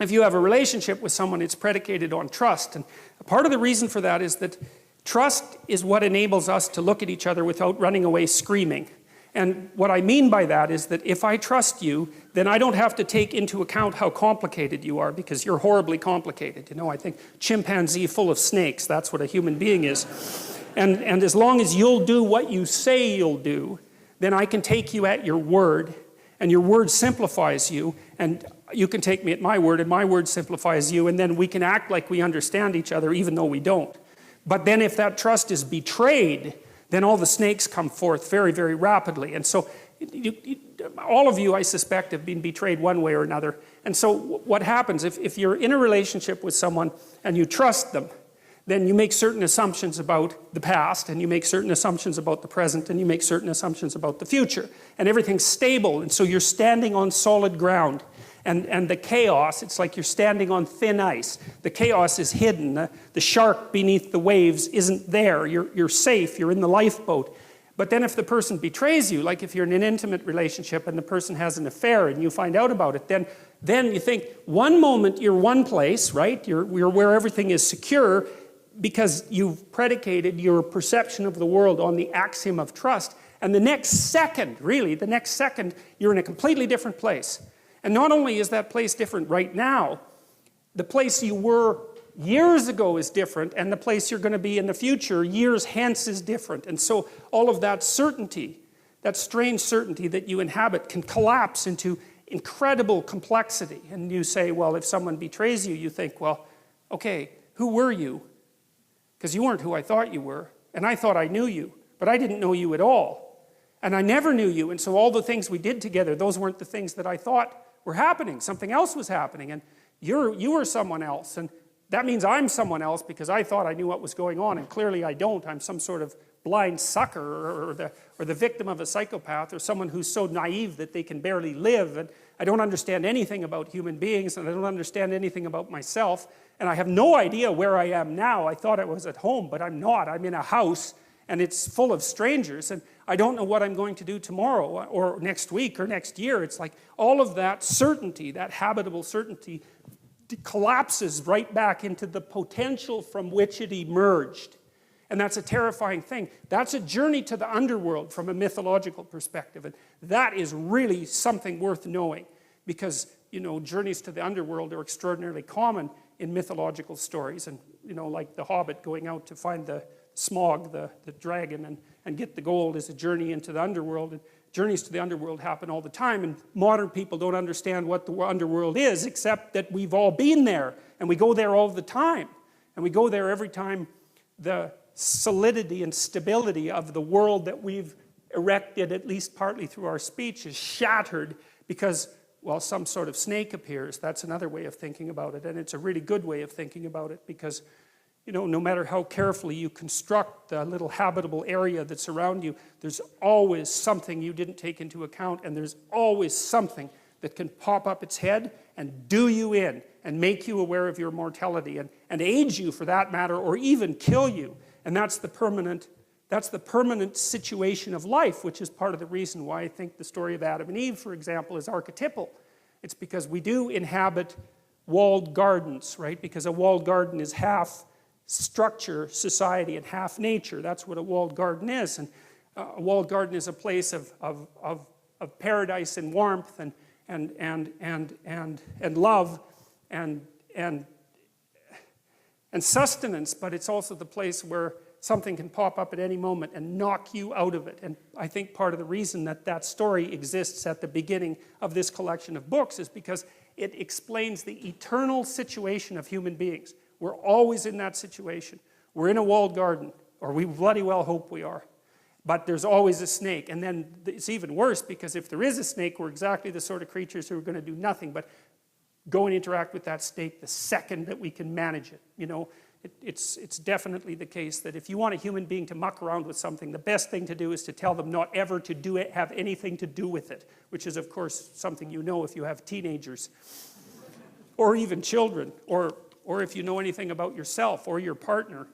if you have a relationship with someone, it's predicated on trust. And part of the reason for that is that trust is what enables us to look at each other without running away screaming. And what I mean by that is that if I trust you, then I don't have to take into account how complicated you are, because you're horribly complicated. You know, I think chimpanzee full of snakes, that's what a human being is. And as long as you'll do what you say you'll do, then I can take you at your word, and your word simplifies you, and you can take me at my word, and my word simplifies you, and then we can act like we understand each other even though we don't. But then if that trust is betrayed, then all the snakes come forth very, very rapidly. And so all of you, I suspect, have been betrayed one way or another. And so what happens, if you're in a relationship with someone and you trust them, then you make certain assumptions about the past, and you make certain assumptions about the present, and you make certain assumptions about the future. And everything's stable, and so you're standing on solid ground. And the chaos, it's like you're standing on thin ice. The chaos is hidden. The shark beneath the waves isn't there. You're safe. You're in the lifeboat. But then if the person betrays you, like if you're in an intimate relationship and the person has an affair and you find out about it, then you think, one moment you're one place, right? You're where everything is secure because you've predicated your perception of the world on the axiom of trust. And the next second, really, the next second, you're in a completely different place. And not only is that place different right now, the place you were years ago is different, and the place you're going to be in the future, years hence, is different. And so all of that certainty, that strange certainty that you inhabit, can collapse into incredible complexity. And you say, well, if someone betrays you, you think, well, okay, who were you? Because you weren't who I thought you were. And I thought I knew you, but I didn't know you at all. And I never knew you, and so all the things we did together, those weren't the things that I thought were happening. Something else was happening, and you were someone else, and that means I'm someone else because I thought I knew what was going on, and clearly I don't. I'm some sort of blind sucker, or the victim of a psychopath, or someone who's so naive that they can barely live, and I don't understand anything about human beings, and I don't understand anything about myself, and I have no idea where I am now. I thought I was at home, but I'm not. I'm in a house, and it's full of strangers, and I don't know what I'm going to do tomorrow, or next week, or next year. It's like all of that certainty, that habitable certainty, collapses right back into the potential from which it emerged. And that's a terrifying thing. That's a journey to the underworld from a mythological perspective. And that is really something worth knowing, because, you know, journeys to the underworld are extraordinarily common in mythological stories. And, you know, like the Hobbit going out to find the Smog, the dragon, and get the gold is a journey into the underworld. And journeys to the underworld happen all the time, and modern people don't understand what the underworld is, except that we've all been there, and we go there all the time. And we go there every time the solidity and stability of the world that we've erected, at least partly through our speech, is shattered because, well, some sort of snake appears. That's another way of thinking about it, and it's a really good way of thinking about it, because, you know, no matter how carefully you construct the little habitable area that's around you, there's always something you didn't take into account, and there's always something that can pop up its head and do you in and make you aware of your mortality, and age you for that matter, or even kill you. And that's the permanent situation of life, which is part of the reason why I think the story of Adam and Eve, for example, is archetypal. It's because we do inhabit walled gardens, right? Because a walled garden is half structure, society, and half nature. That's what a walled garden is. And a walled garden is a place of paradise and warmth and love and sustenance, but it's also the place where something can pop up at any moment and knock you out of it. And I think part of the reason that that story exists at the beginning of this collection of books is because it explains the eternal situation of human beings. We're always in that situation. We're in a walled garden, or we bloody well hope we are. But there's always a snake. And then it's even worse, because if there is a snake, we're exactly the sort of creatures who are going to do nothing but go and interact with that snake the second that we can manage it. You know, it's definitely the case that if you want a human being to muck around with something, the best thing to do is to tell them not ever to do it, have anything to do with it, which is, of course, something you know if you have teenagers or even children, or if you know anything about yourself or your partner.